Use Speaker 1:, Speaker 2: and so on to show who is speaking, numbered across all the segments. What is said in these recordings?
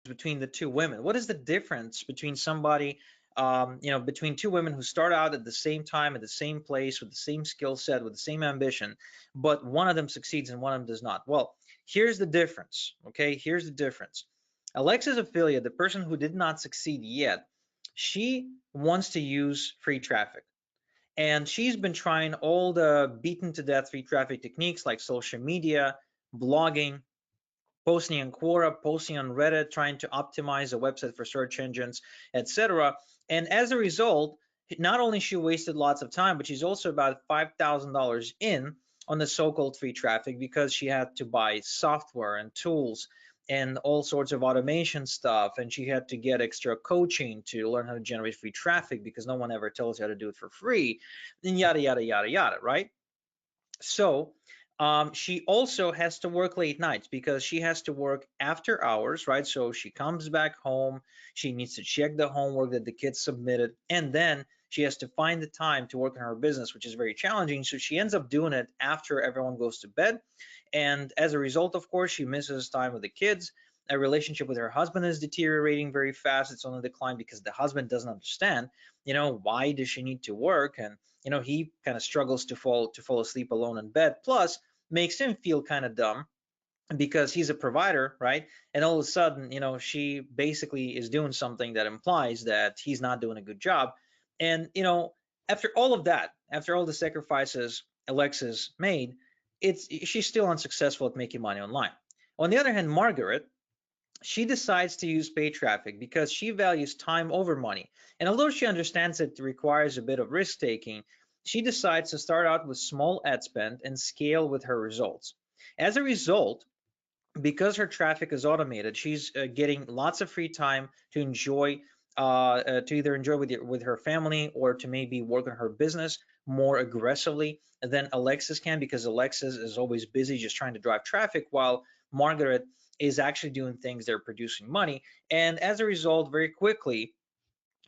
Speaker 1: between the two women. What is the difference between somebody, between two women who start out at the same time, at the same place, with the same skill set, with the same ambition, but one of them succeeds and one of them does not? Well, here's the difference. Okay, here's the difference. Alexa's affiliate, the person who did not succeed yet, she wants to use free traffic. And she's been trying all the beaten to death free traffic techniques like social media, blogging, posting on Quora, posting on Reddit, trying to optimize a website for search engines, etc. And as a result, not only she wasted lots of time, but she's also about $5,000 in on the so-called free traffic because she had to buy software and tools and all sorts of automation stuff, and she had to get extra coaching to learn how to generate free traffic because no one ever tells you how to do it for free, and yada yada yada yada, right? So she also has to work late nights because she has to work after hours, right? So she comes back home, she needs to check the homework that the kids submitted, and then she has to find the time to work on her business, which is very challenging. So she ends up doing it after everyone goes to bed. And as a result, of course, she misses time with the kids. A relationship with her husband is deteriorating very fast. It's on the decline because the husband doesn't understand, why does she need to work? And he kind of struggles to fall asleep alone in bed, plus makes him feel kind of dumb because he's a provider, right? And all of a sudden, she basically is doing something that implies that he's not doing a good job. And after all of that, after all the sacrifices Alexis made, she's still unsuccessful at making money online. On the other hand, Margaret, she decides to use paid traffic because she values time over money. And although she understands it requires a bit of risk taking, she decides to start out with small ad spend and scale with her results. As a result, because her traffic is automated, she's getting lots of free time to enjoy, to either enjoy with her family or to maybe work on her business more aggressively than Alexis can, because Alexis is always busy just trying to drive traffic, while Margaret is actually doing things that are producing money. And as a result, very quickly,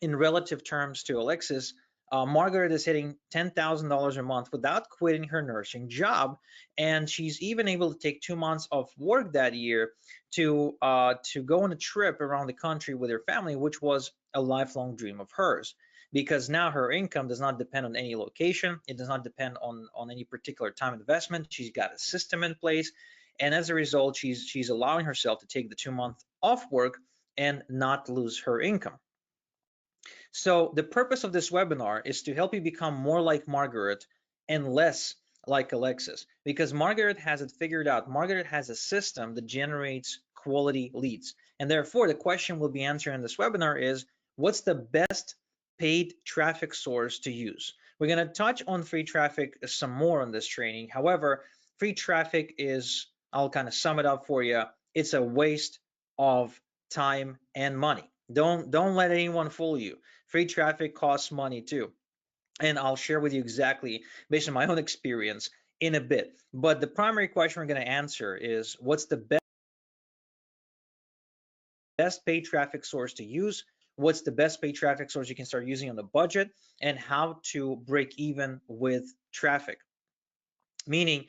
Speaker 1: in relative terms to Alexis, Margaret is hitting $10,000 a month without quitting her nursing job, and she's even able to take 2 months off work that year to go on a trip around the country with her family, which was a lifelong dream of hers. Because now her income does not depend on any location, it does not depend on any particular time investment. She's got a system in place, and as a result, she's allowing herself to take the 2 month off work and not lose her income. So the purpose of this webinar is to help you become more like Margaret and less like Alexis, because Margaret has it figured out. Margaret has a system that generates quality leads. And therefore, the question we'll be answering in this webinar is, what's the best paid traffic source to use? We're going to touch on free traffic some more on this training. However, free traffic is, I'll kind of sum it up for you, it's a waste of time and money. Don't let anyone fool you. Free traffic costs money too. And I'll share with you exactly based on my own experience in a bit. But the primary question we're going to answer is, what's the best paid traffic source to use? What's the best paid traffic source you can start using on a budget? And how to break even with traffic? Meaning,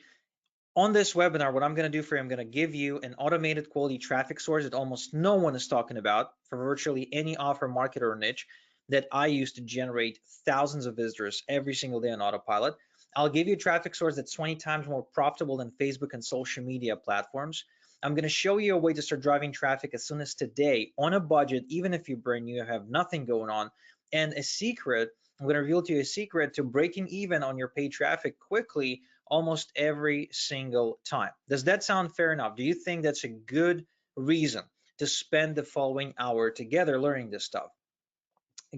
Speaker 1: on this webinar, what I'm going to do for you, I'm going to give you an automated quality traffic source that almost no one is talking about for virtually any offer, market, or niche that I use to generate thousands of visitors every single day on autopilot. I'll give you a traffic source that's 20 times more profitable than Facebook and social media platforms. I'm going to show you a way to start driving traffic as soon as today on a budget, even if you're brand new, have nothing going on. And a secret, I'm going to reveal to you a secret to breaking even on your paid traffic quickly almost every single time. Does that sound fair enough? Do you think that's a good reason to spend the following hour together learning this stuff?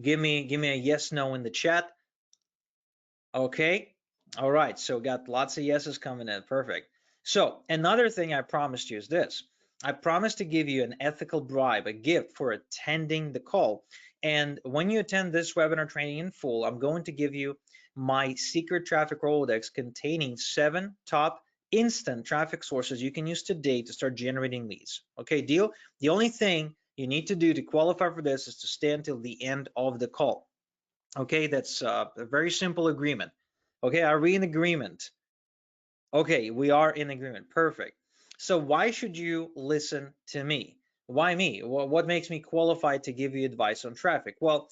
Speaker 1: Give me a yes, no in the chat. Okay. All right. So got lots of yeses coming in. Perfect. So another thing I promised you is this. I promised to give you an ethical bribe, a gift for attending the call. And when you attend this webinar training in full, I'm going to give you my secret traffic Rolodex containing 7 top instant traffic sources you can use today to start generating leads. Okay, deal? The only thing you need to do to qualify for this is to stay until the end of the call. Okay, that's a very simple agreement. Okay, are we in agreement? Okay, we are in agreement. Perfect. So why should you listen to me? Why me? What makes me qualified to give you advice on traffic? Well,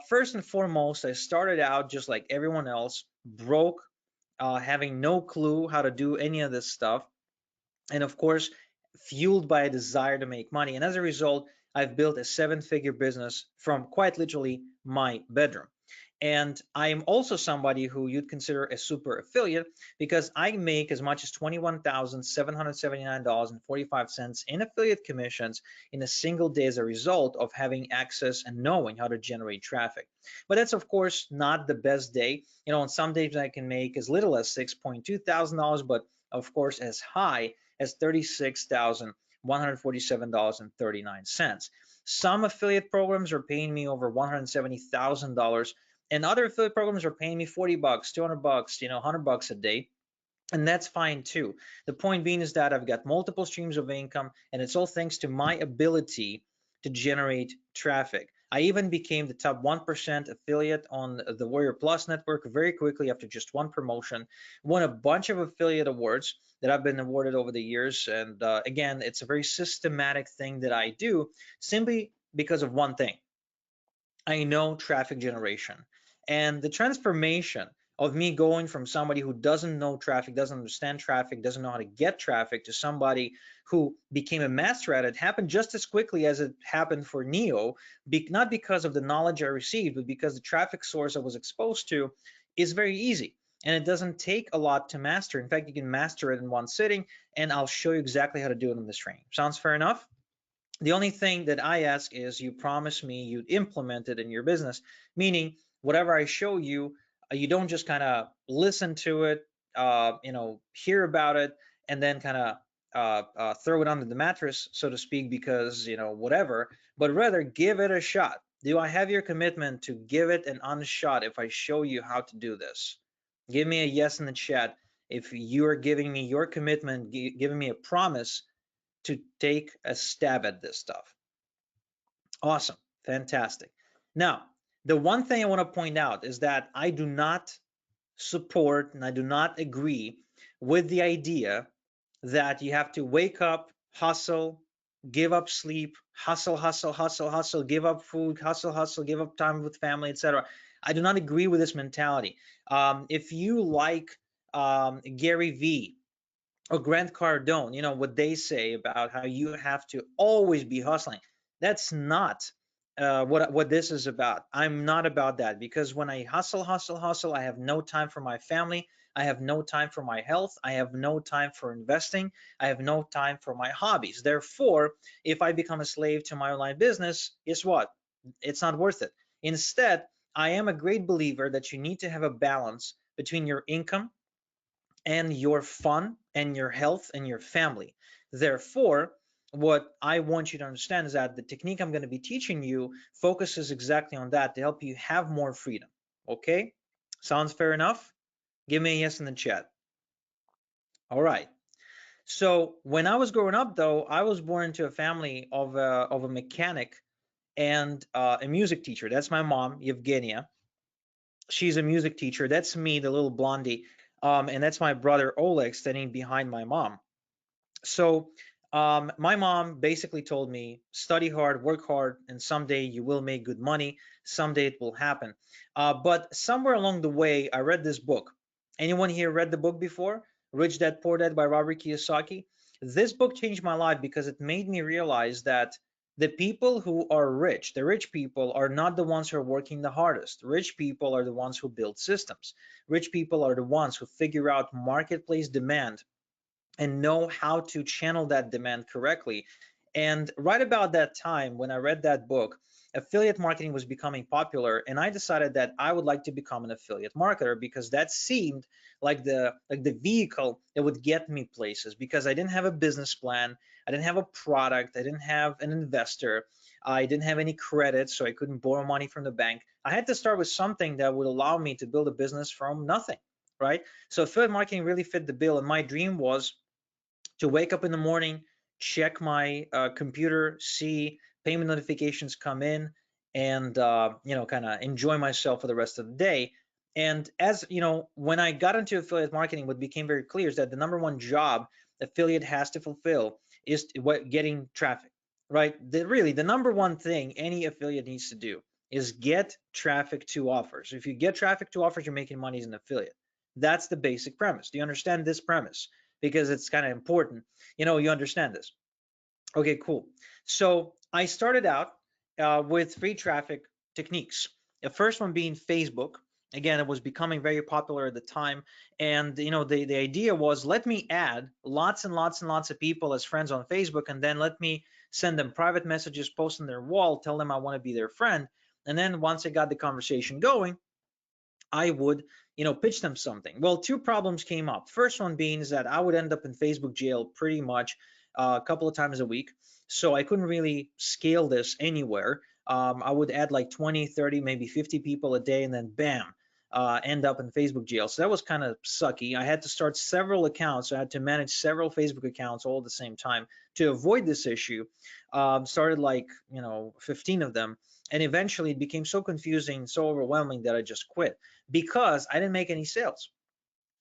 Speaker 1: first and foremost, I started out just like everyone else, broke, having no clue how to do any of this stuff, and of course fueled by a desire to make money. And as a result, I've built a seven-figure business from quite literally my bedroom. And I'm also somebody who you'd consider a super affiliate because I make as much as $21,779.45 in affiliate commissions in a single day as a result of having access and knowing how to generate traffic. But that's of course not the best day. On some days I can make as little as $6,200, but of course as high as $36,147.39. Some affiliate programs are paying me over $170,000, and other affiliate programs are paying me 40 bucks, 200 bucks, 100 bucks a day. And that's fine too. The point being is that I've got multiple streams of income, and it's all thanks to my ability to generate traffic. I even became the top 1% affiliate on the Warrior Plus network very quickly after just one promotion. Won a bunch of affiliate awards that I've been awarded over the years. And again, it's a very systematic thing that I do simply because of one thing. I know traffic generation, and the transformation of me going from somebody who doesn't know traffic, doesn't understand traffic, doesn't know how to get traffic to somebody who became a master at it happened just as quickly as it happened for Neo, not because of the knowledge I received, but because the traffic source I was exposed to is very easy. And it doesn't take a lot to master. In fact, you can master it in one sitting, and I'll show you exactly how to do it in this training. Sounds fair enough? The only thing that I ask is you promise me you'd implement it in your business, meaning whatever I show you, you don't just kind of listen to it, hear about it, and then kind of throw it under the mattress, so to speak, because, whatever, but rather give it a shot. Do I have your commitment to give it an unshot if I show you how to do this? Give me a yes in the chat if you are giving me your commitment, giving me a promise to take a stab at this stuff. Awesome. Fantastic. Now, the one thing I want to point out is that I do not support and I do not agree with the idea that you have to wake up, hustle, give up sleep, hustle, hustle, hustle, hustle, give up food, hustle, hustle, give up time with family, etc. I do not agree with this mentality. If you like Gary Vee, or Grant Cardone, what they say about how you have to always be hustling. That's not what this is about. I'm not about that, because when I hustle, hustle, hustle, I have no time for my family. I have no time for my health. I have no time for investing. I have no time for my hobbies. Therefore, if I become a slave to my online business, guess what? It's not worth it. Instead, I am a great believer that you need to have a balance between your income and your fun and your health and your family. Therefore, what I want you to understand is that the technique I'm going to be teaching you focuses exactly on that to help you have more freedom. Okay? Sounds fair enough? Give me a yes in the chat. All right. So when I was growing up, though, I was born into a family of a mechanic and a music teacher. That's my mom, Yevgenia. She's a music teacher. That's me, the little blondie. And that's my brother Oleg standing behind my mom. So my mom basically told me, study hard, work hard, and someday you will make good money. Someday it will happen. But somewhere along the way, I read this book. Anyone here read the book before? Rich Dad Poor Dad by Robert Kiyosaki. This book changed my life because it made me realize that the people who are rich, the rich people, are not the ones who are working the hardest. Rich people are the ones who build systems. Rich people are the ones who figure out marketplace demand and know how to channel that demand correctly. And right about that time, when I read that book, affiliate marketing was becoming popular, and I decided that I would like to become an affiliate marketer because that seemed like the vehicle that would get me places, because I didn't have a business plan, I didn't have a product, I didn't have an investor, I didn't have any credit, so I couldn't borrow money from the bank. I had to start with something that would allow me to build a business from nothing, right? So affiliate marketing really fit the bill, and my dream was to wake up in the morning, check my computer, see payment notifications come in, and kind of enjoy myself for the rest of the day. And as you know, when I got into affiliate marketing, what became very clear is that the number one job affiliate has to fulfill is getting traffic, right? Really, the number one thing any affiliate needs to do is get traffic to offers. If you get traffic to offers, you're making money as an affiliate. That's the basic premise. Do you understand this premise? Because it's kind of important. You understand this. Okay, cool. So I started out with free traffic techniques. The first one being Facebook. Again, it was becoming very popular at the time. And the idea was, let me add lots and lots and lots of people as friends on Facebook, and then let me send them private messages, post on their wall, tell them I want to be their friend. And then once I got the conversation going, I would, pitch them something. Well, two problems came up. First one being is that I would end up in Facebook jail pretty much a couple of times a week. So I couldn't really scale this anywhere. I would add like 20, 30, maybe 50 people a day, and then bam, end up in Facebook jail. So that was kind of sucky. I had to start several accounts. So I had to manage several Facebook accounts all at the same time to avoid this issue. Started like, 15 of them. And eventually it became so confusing, so overwhelming that I just quit because I didn't make any sales.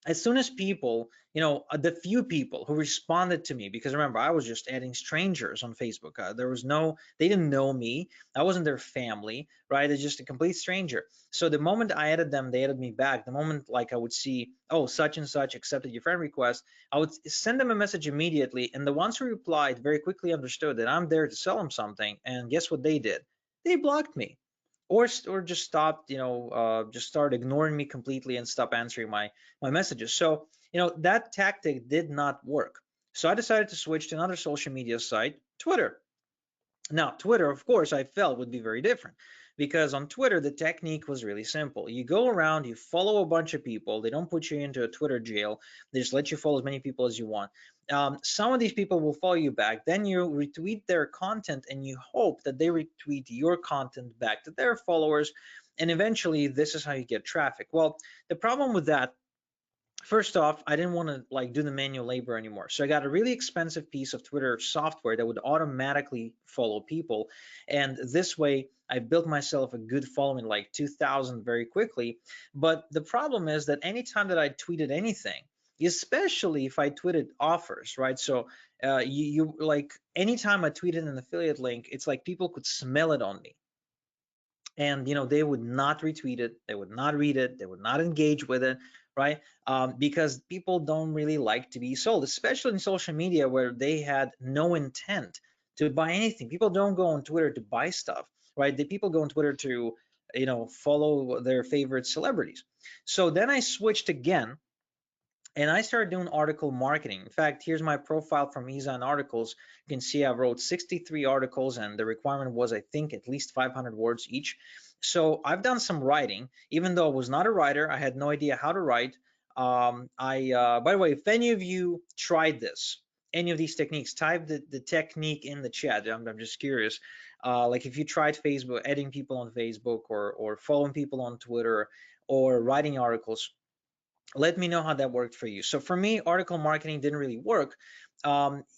Speaker 1: As soon as people, the few people who responded to me, because remember, I was just adding strangers on Facebook. They didn't know me. I wasn't their family, right? It's just a complete stranger. So the moment I added them, they added me back. The moment like I would see, oh, such and such accepted your friend request, I would send them a message immediately. And the ones who replied very quickly understood that I'm there to sell them something. And guess what they did? They blocked me or just stopped, just started ignoring me completely and stopped answering my messages. So, that tactic did not work. So I decided to switch to another social media site, Twitter. Now, Twitter, of course, I felt would be very different because on Twitter, the technique was really simple. You go around, you follow a bunch of people. They don't put you into a Twitter jail. They just let you follow as many people as you want. Some of these people will follow you back. Then you retweet their content and you hope that they retweet your content back to their followers. And eventually, this is how you get traffic. Well, the problem with that, first off, I didn't want to like do the manual labor anymore. So I got a really expensive piece of Twitter software that would automatically follow people. And this way I built myself a good following, like 2,000 very quickly. But the problem is that anytime that I tweeted anything, especially if I tweeted offers, right? So you like anytime I tweeted an affiliate link, it's like people could smell it on me, and they would not retweet it, they would not read it, they would not engage with it, right? Because people don't really like to be sold, especially in social media where they had no intent to buy anything. People don't go on Twitter to buy stuff, right? The people go on Twitter to follow their favorite celebrities. So then I switched again and I started doing article marketing. In fact, here's my profile from Ezon Articles. You can see I wrote 63 articles, and the requirement was, I think, at least 500 words each. So I've done some writing, even though I was not a writer. I had no idea how to write. By the way, if any of you tried this, any of these techniques, type the technique in the chat. I'm just curious. Like if you tried Facebook, adding people on Facebook, or following people on Twitter, or writing articles, let me know how that worked for you. So for me, article marketing didn't really work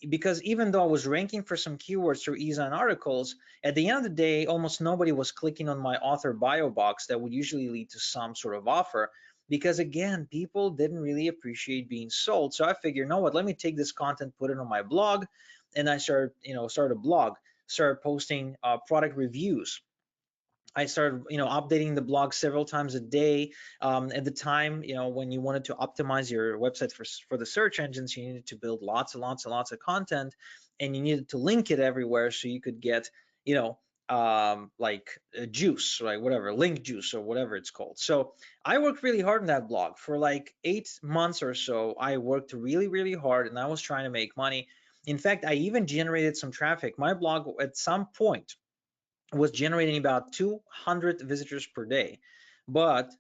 Speaker 1: because even though I was ranking for some keywords through Ezon articles, at the end of the day, almost nobody was clicking on my author bio box that would usually lead to some sort of offer. Because again, people didn't really appreciate being sold. So I figured, you know what, let me take this content, put it on my blog, and I started a blog, started posting product reviews. I started, updating the blog several times a day. At the time, when you wanted to optimize your website for the search engines, you needed to build lots and lots and lots of content, and you needed to link it everywhere so you could get, like a juice, right? Whatever, link juice or whatever it's called. So I worked really hard on that blog for like 8 months or so. I worked really, really hard, and I was trying to make money. In fact, I even generated some traffic. My blog at some point was generating about 200 visitors per day. But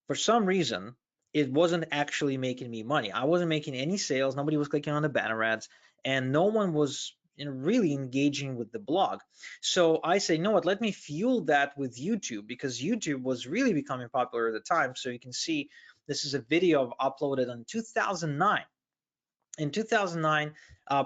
Speaker 1: for some reason, it wasn't actually making me money. I wasn't making any sales. Nobody was clicking on the banner ads, and no one was really engaging with the blog. So I say, you know what, let me fuel that with YouTube, because YouTube was really becoming popular at the time. So you can see this is a video I've uploaded in 2009. in 2009,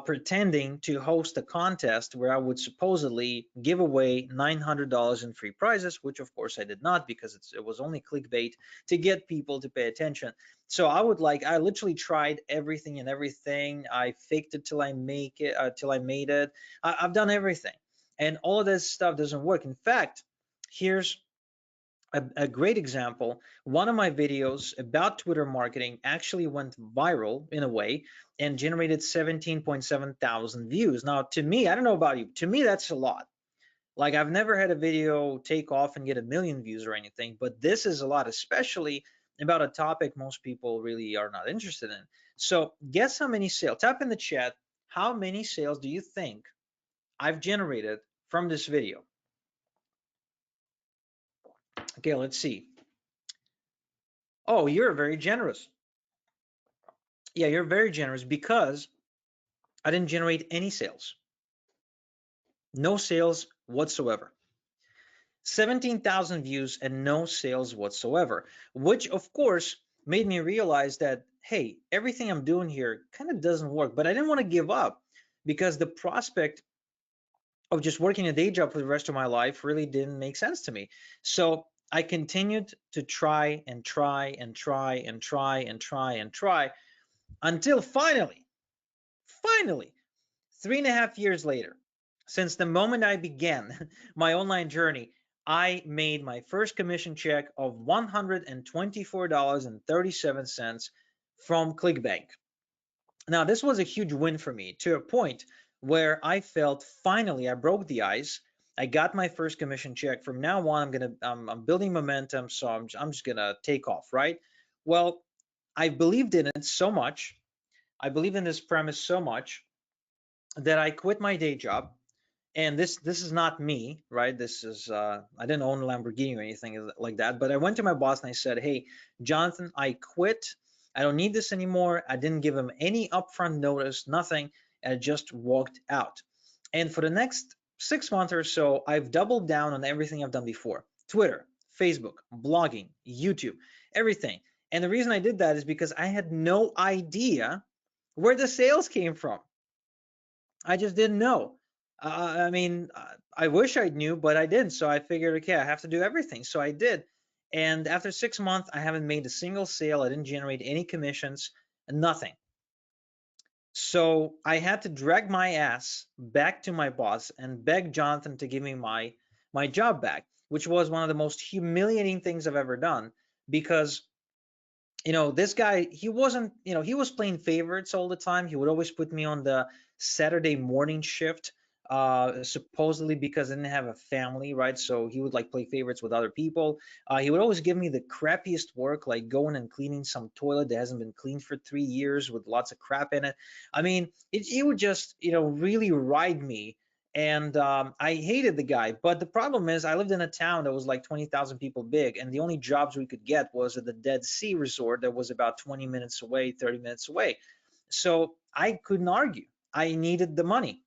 Speaker 1: pretending to host a contest where I would supposedly give away $900 in free prizes, which of course I did not, because it was only clickbait to get people to pay attention. So I literally tried everything and everything. I faked it till I make it, till I made it. I've done everything, and all of this stuff doesn't work. In fact, here's a great example. One of my videos about Twitter marketing actually went viral in a way and generated 17.7 thousand views. Now, to me, I don't know about you, to me, that's a lot. Like, I've never had a video take off and get a million views or anything, but this is a lot, especially about a topic most people really are not interested in. So, guess how many sales? Type in the chat, how many sales do you think I've generated from this video? Okay, let's see. Oh, you're very generous. Yeah, you're very generous because I didn't generate any sales. No sales whatsoever. 17,000 views and no sales whatsoever, which of course made me realize that, hey, everything I'm doing here kind of doesn't work. But I didn't want to give up because the prospect of just working a day job for the rest of my life really didn't make sense to me. So I continued to try and try and try and try and try and try until finally, 3.5 years later, since the moment I began my online journey, I made my first commission check of $124.37 from ClickBank. Now, this was a huge win for me, to a point where I felt finally I broke the ice. I got my first commission check. From now on, I'm building momentum, so I'm just gonna take off, right? Well, I believed in it so much. I believe in this premise so much that I quit my day job. And this is not me, right? This is I didn't own a Lamborghini or anything like that, but I went to my boss and I said, hey, Jonathan, I quit. I don't need this anymore. I didn't give him any upfront notice, nothing. I just walked out. And for the next 6 months or so, I've doubled down on everything I've done before: Twitter, Facebook, blogging, YouTube, everything. And the reason I did that is because I had no idea where the sales came from. I just didn't know. I mean, I wish I knew, but I didn't. So I figured, okay, I have to do everything. So I did. And after 6 months, I haven't made a single sale. I didn't generate any commissions, nothing. So I had to drag my ass back to my boss and beg Jonathan to give me my job back, which was one of the most humiliating things I've ever done, because this guy, he wasn't, he was playing favorites all the time. He would always put me on the Saturday morning shift, supposedly because I didn't have a family, right? So he would like play favorites with other people. He would always give me the crappiest work, like going and cleaning some toilet that hasn't been cleaned for 3 years with lots of crap in it. I mean, he would just, really ride me. And I hated the guy. But the problem is, I lived in a town that was like 20,000 people big, and the only jobs we could get was at the Dead Sea Resort that was about 20 minutes away, 30 minutes away. So I couldn't argue. I needed the money.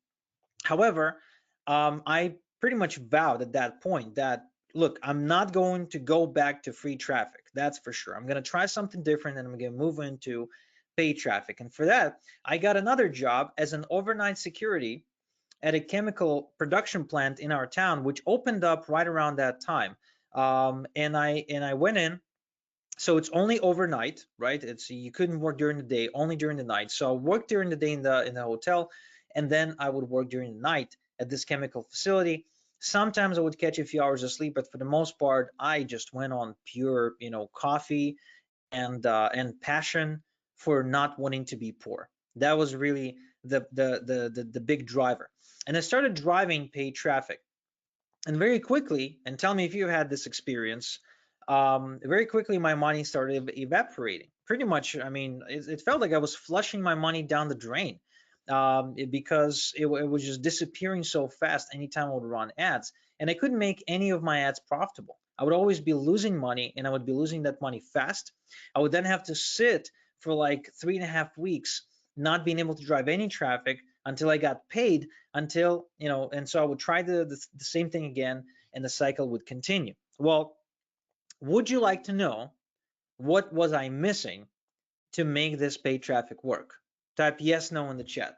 Speaker 1: However, I pretty much vowed at that point that, look, I'm not going to go back to free traffic. That's for sure. I'm going to try something different, and I'm going to move into paid traffic. And for that, I got another job as an overnight security at a chemical production plant in our town, which opened up right around that time. And I went in. So it's only overnight, right? It's, you couldn't work during the day, only during the night. So I worked during the day in the hotel, and then I would work during the night at this chemical facility. Sometimes I would catch a few hours of sleep, but for the most part, I just went on pure, coffee and passion for not wanting to be poor. That was really the big driver. And I started driving paid traffic. And very quickly, and tell me if you've had this experience, very quickly my money started evaporating. Pretty much, I mean, it felt like I was flushing my money down the drain, because it was just disappearing so fast anytime I would run ads. And I couldn't make any of my ads profitable. I would always be losing money, and I would be losing that money fast. I would then have to sit for like 3.5 weeks not being able to drive any traffic until I got paid, until, and so I would try the same thing again, and the cycle would continue. Well, would you like to know what was I missing to make this paid traffic work? Type yes, no in the chat.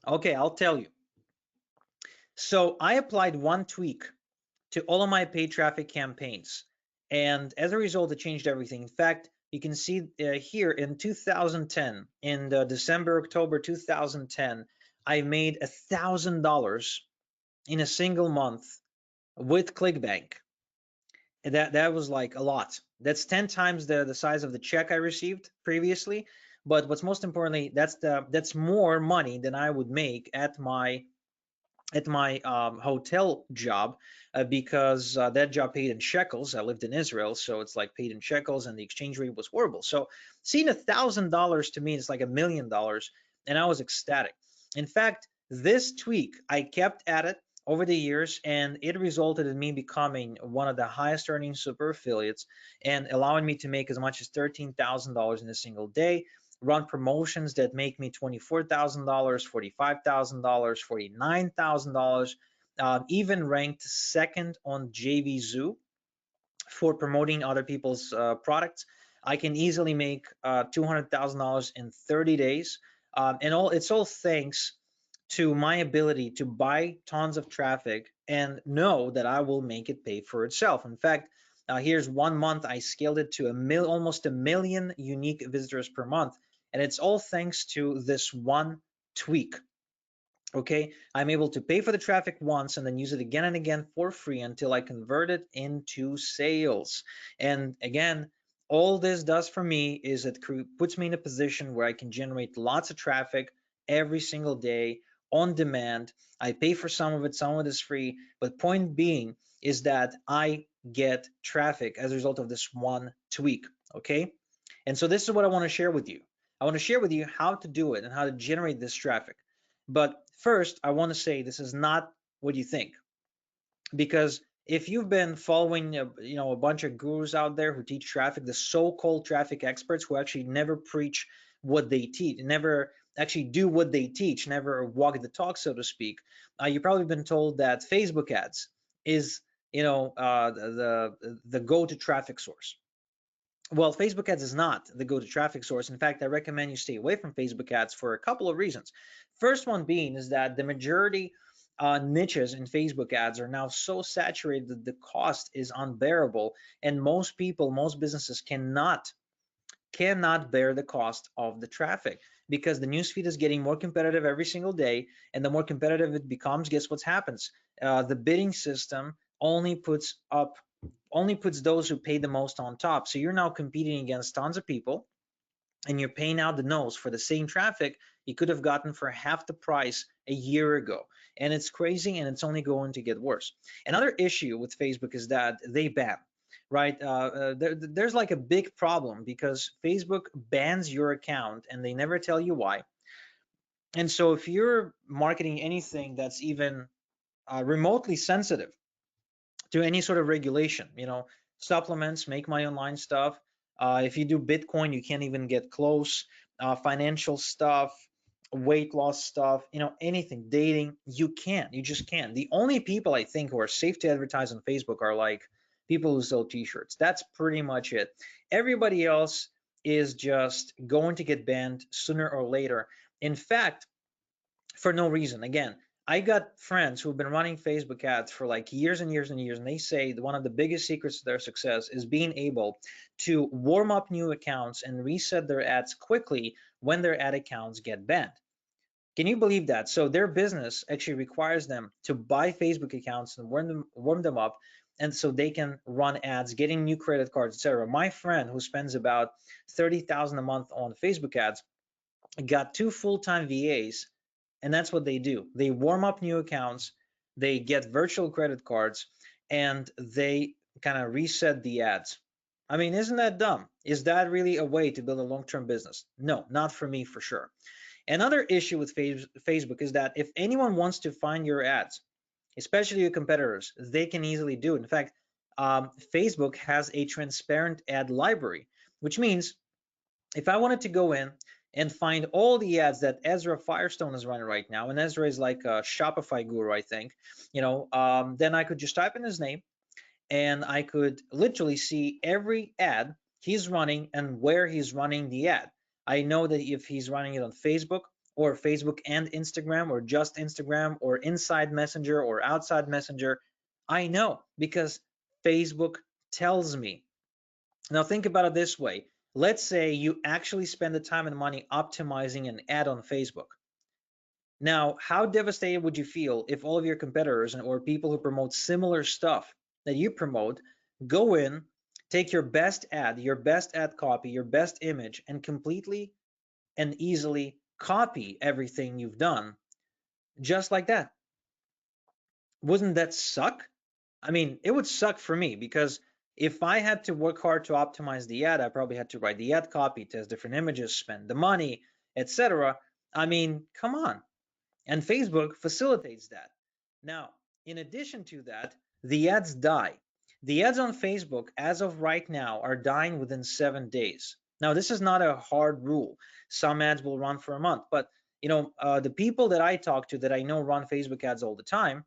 Speaker 1: Okay, I'll tell you. So I applied one tweak to all of my paid traffic campaigns, and as a result, it changed everything. In fact, you can see here in 2010, in December, October 2010, I made $1,000 in a single month with ClickBank. That was like a lot. That's 10 times the size of the check I received previously. But what's most importantly, that's more money than I would make at my hotel job, because that job paid in shekels. I lived in Israel, so it's like paid in shekels, and the exchange rate was horrible. So seeing $1,000 to me is like $1,000,000, and I was ecstatic. In fact, this tweak I kept at it over the years, and it resulted in me becoming one of the highest earning super affiliates and allowing me to make as much as $13,000 in a single day, run promotions that make me $24,000, $45,000, $49,000, even ranked second on JVZoo for promoting other people's products. I can easily make $200,000 in 30 days. And it's all thanks to my ability to buy tons of traffic and know that I will make it pay for itself. In fact, here's 1 month I scaled it to almost 1 million unique visitors per month, and it's all thanks to this one tweak. Okay, I'm able to pay for the traffic once and then use it again and again for free until I convert it into sales. And again, all this does for me is it puts me in a position where I can generate lots of traffic every single day on demand. I pay for some of it is free, but point being is that I get traffic as a result of this one tweak. Okay, and so this is what I want to share with you. I want to share with you how to do it and how to generate this traffic. But first, I want to say this is not what you think, because if you've been following, a bunch of gurus out there who teach traffic, the so-called traffic experts who actually never preach what they teach, never actually do what they teach, never walk the talk, so to speak, you've probably been told that Facebook ads is, the go-to traffic source. Well, Facebook ads is not the go-to traffic source. In fact, I recommend you stay away from Facebook ads for a couple of reasons. First one being is that the majority niches in Facebook ads are now so saturated that the cost is unbearable, and most people, most businesses cannot bear the cost of the traffic, because the newsfeed is getting more competitive every single day, and the more competitive it becomes, guess what happens? The bidding system only puts those who pay the most on top. So you're now competing against tons of people, and you're paying out the nose for the same traffic you could have gotten for half the price a year ago. And it's crazy, and it's only going to get worse. Another issue with Facebook is that they ban, right? There's like a big problem because Facebook bans your account and they never tell you why. And so if you're marketing anything that's even remotely sensitive to any sort of regulation, supplements, make my online stuff. If you do Bitcoin, you can't even get close. Financial stuff, weight loss stuff, anything, dating, you just can't. The only people I think who are safe to advertise on Facebook are like people who sell t-shirts. That's pretty much it. Everybody else is just going to get banned sooner or later. In fact, for no reason. Again, I got friends who've been running Facebook ads for like years and years and years, and they say that one of the biggest secrets to their success is being able to warm up new accounts and reset their ads quickly when their ad accounts get banned. Can you believe that? So their business actually requires them to buy Facebook accounts and warm them up, and so they can run ads, getting new credit cards, etc. My friend who spends about 30,000 a month on Facebook ads got 2 full-time VAs, and that's what they do. They warm up new accounts, they get virtual credit cards, and they kind of reset the ads. I mean, isn't that dumb? Is that really a way to build a long-term business? No, not for me, for sure. Another issue with Facebook is that if anyone wants to find your ads, especially your competitors, they can easily do it. In fact, Facebook has a transparent ad library, which means if I wanted to go in and find all the ads that Ezra Firestone is running right now, and Ezra is like a Shopify guru, I think, then I could just type in his name, and I could literally see every ad he's running and where he's running the ad. I know that if he's running it on Facebook or Facebook and Instagram or just Instagram or inside Messenger or outside Messenger, I know because Facebook tells me. Now think about it this way. Let's say you actually spend the time and money optimizing an ad on Facebook. Now, how devastated would you feel if all of your competitors or people who promote similar stuff that you promote go in, take your best ad copy, your best image, and completely and easily copy everything you've done just like that? Wouldn't that suck? I mean, it would suck for me because if I had to work hard to optimize the ad, I probably had to write the ad copy, test different images, spend the money, etc. I mean, come on. And Facebook facilitates that. Now, in addition to that, the ads die. The ads on Facebook, as of right now, are dying within 7 days. Now, this is not a hard rule. Some ads will run for a month, but the people that I talk to that I know run Facebook ads all the time,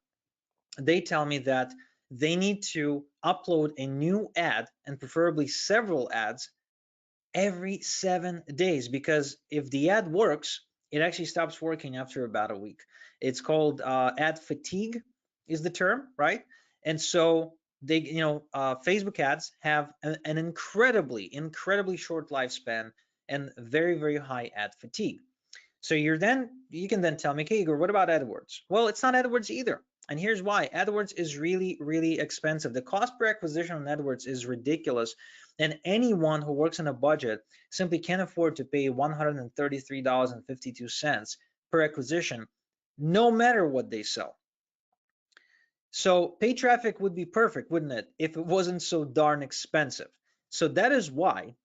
Speaker 1: they tell me that they need to upload a new ad and preferably several ads every 7 days, because if the ad works, it actually stops working after about a week. It's called ad fatigue is the term, right? And so they, Facebook ads have an incredibly short lifespan and very, very high ad fatigue. So you can then tell me, okay, Igor, what about AdWords? Well, it's not AdWords either. And here's why. AdWords is really, really expensive. The cost per acquisition on AdWords is ridiculous. And anyone who works on a budget simply can't afford to pay $133.52 per acquisition, no matter what they sell. So paid traffic would be perfect, wouldn't it, if it wasn't so darn expensive? So that is why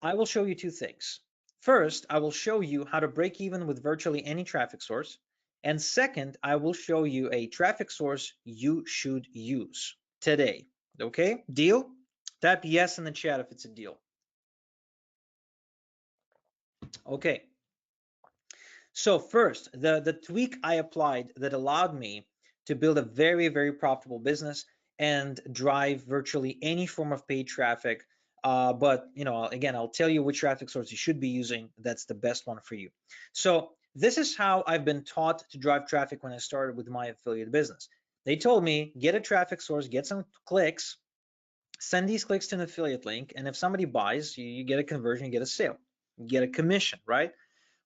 Speaker 1: I will show you two things. First, I will show you how to break even with virtually any traffic source. And second, I will show you a traffic source you should use today. Okay, deal? Type yes in the chat if it's a deal. Okay, so first, the tweak I applied that allowed me to build a very, very profitable business and drive virtually any form of paid traffic. But again, I'll tell you which traffic source you should be using. That's the best one for you. So this is how I've been taught to drive traffic when I started with my affiliate business. They told me, get a traffic source, get some clicks, send these clicks to an affiliate link, and if somebody buys, you get a conversion, you get a sale, you get a commission, right?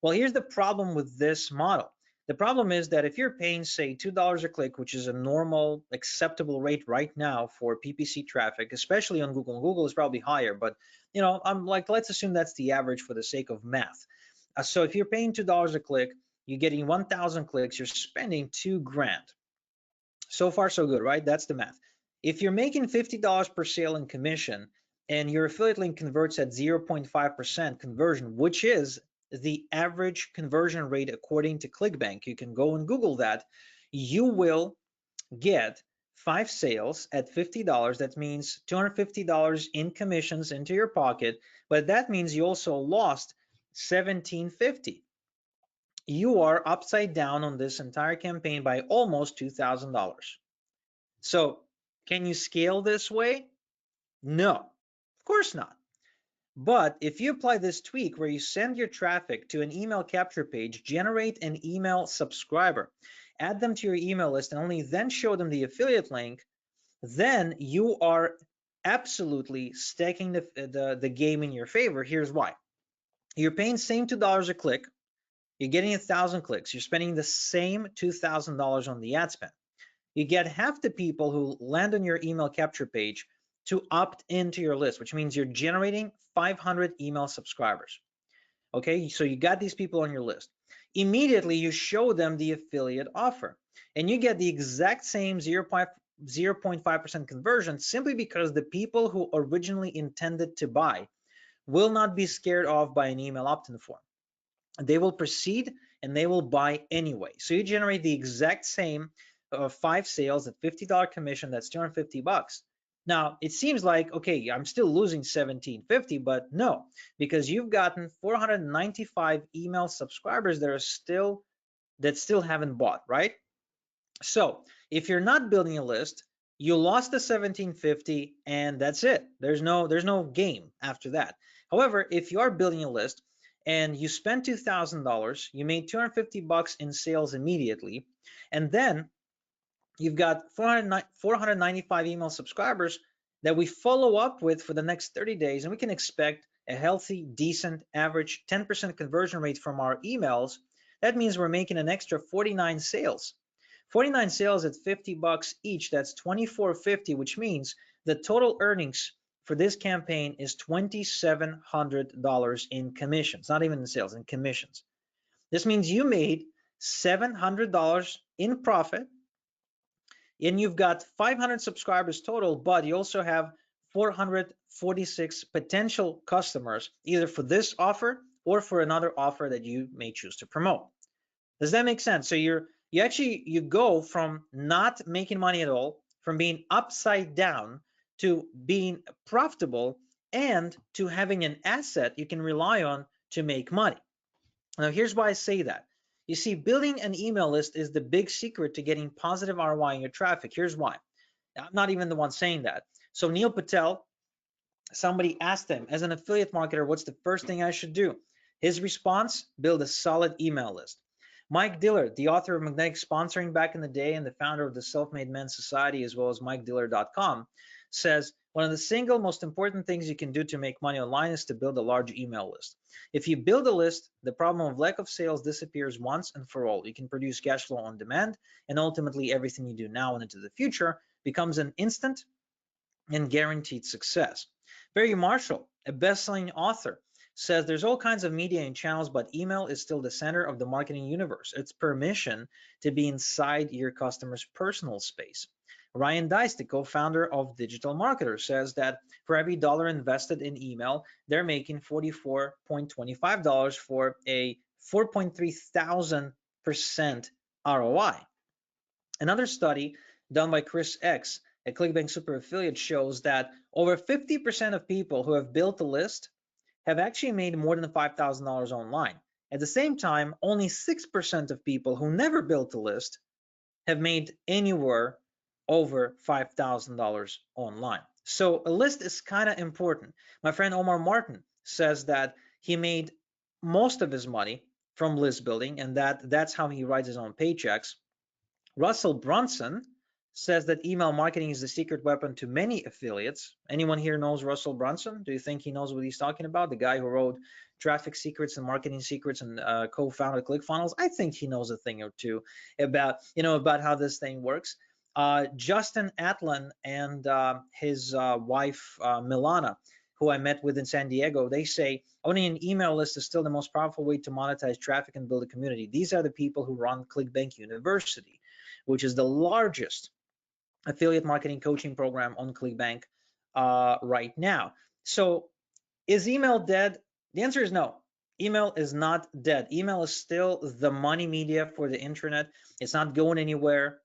Speaker 1: Well, here's the problem with this model. The problem is that if you're paying, say, $2 a click, which is a normal, acceptable rate right now for PPC traffic, especially on Google. Google is probably higher, but I'm like, let's assume that's the average for the sake of math. So if you're paying $2 a click, you're getting 1,000 clicks, you're spending $2,000. So far, so good, right? That's the math. If you're making $50 per sale in commission and your affiliate link converts at 0.5% conversion, which is the average conversion rate according to ClickBank, you can go and Google that, you will get 5 sales at $50. That means $250 in commissions into your pocket, but that means you also lost $1,750. You are upside down on this entire campaign by almost $2,000. So can you scale this way? No, of course not. But if you apply this tweak where you send your traffic to an email capture page, generate an email subscriber, add them to your email list, and only then show them the affiliate link, then you are absolutely staking the game in your favor. Here's why. You're paying same $2 a click. You're getting 1,000 clicks. You're spending the same $2,000 on the ad spend. You get half the people who land on your email capture page to opt into your list, which means you're generating 500 email subscribers. Okay, so you got these people on your list. Immediately, you show them the affiliate offer, and you get the exact same 0.5% conversion simply because the people who originally intended to buy will not be scared off by an email opt-in form. They will proceed and they will buy anyway. So you generate the exact same 5 sales at $50 commission, that's $250. Now it seems like, okay, I'm still losing $1,750, but no, because you've gotten 495 email subscribers that still haven't bought, right? So if you're not building a list, You lost the 1750 and that's it. There's no game after that. However, if you are building a list and you spend $2,000, you made 250 bucks in sales immediately, and then you've got 495 email subscribers that we follow up with for the next 30 days, and we can expect a healthy, decent, average 10% conversion rate from our emails. That means we're making an extra 49 sales. 49 sales at 50 bucks each, that's 24.50, which means the total earnings for this campaign is $2,700 in commissions, not even in sales, in commissions. This means you made $700 in profit, and you've got 500 subscribers total, but you also have 446 potential customers, either for this offer or for another offer that you may choose to promote. Does that make sense? So you go from not making money at all, from being upside down, to being profitable, and to having an asset you can rely on to make money. Now, here's why I say that. You see, building an email list is the big secret to getting positive ROI in your traffic. Here's why. I'm not even the one saying that. So Neil Patel, somebody asked him, as an affiliate marketer, what's the first thing I should do? His response: build a solid email list. Mike Dillard, the author of Magnetic Sponsoring back in the day and the founder of the Self-Made Men Society, as well as MikeDillard.com, says one of the single most important things you can do to make money online is to build a large email list. If you build a list, the problem of lack of sales disappears once and for all. You can produce cash flow on demand, and ultimately everything you do now and into the future becomes an instant and guaranteed success. Barry Marshall, a best-selling author, says there's all kinds of media and channels, but email is still the center of the marketing universe. It's permission to be inside your customer's personal space. Ryan Deiss, the co-founder of Digital Marketer, says that for every dollar invested in email, they're making $44.25 for a 4.3,000% ROI. Another study done by Chris X, a ClickBank super affiliate, shows that over 50% of people who have built a list have actually made more than $5,000 online. At the same time, only 6% of people who never built a list have made anywhere over $5,000 online. So a list is kind of important. My friend Omar Martin says that he made most of his money from list building, and that's how he writes his own paychecks. Russell Brunson says that email marketing is the secret weapon to many affiliates. Anyone here knows Russell Brunson? Do you think he knows what he's talking about? The guy who wrote Traffic Secrets and Marketing Secrets and co-founded ClickFunnels? I think he knows a thing or two about how this thing works. Justin Atlan and his wife Milana, who I met with in San Diego, they say owning an email list is still the most powerful way to monetize traffic and build a community. These are the people who run ClickBank University, which is the largest affiliate marketing coaching program on ClickBank right now. So is email dead? The answer is no. Email is not dead. Email is still the money media for the internet. It's not going anywhere.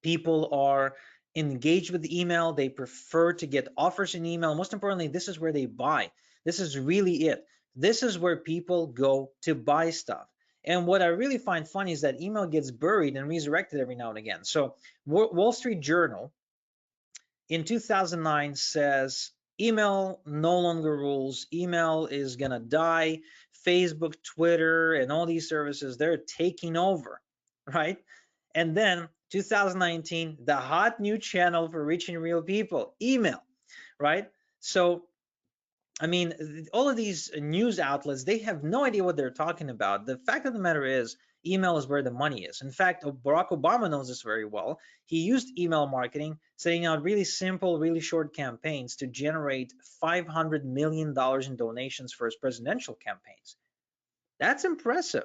Speaker 1: People are engaged with email. They prefer to get offers in email. Most importantly, this is where they buy. This is really it. This is where people go to buy stuff. And what I really find funny is that email gets buried and resurrected every now and again. So Wall Street Journal in 2009 says email no longer rules. Email is going to die. Facebook, Twitter, and all these services, they're taking over, right? And then 2019, the hot new channel for reaching real people, email, right? So I mean, all of these news outlets, they have no idea what they're talking about. The fact of the matter is, email is where the money is. In fact, Barack Obama knows this very well. He used email marketing, setting out really simple, really short campaigns to generate $500 million in donations for his presidential campaigns. That's impressive.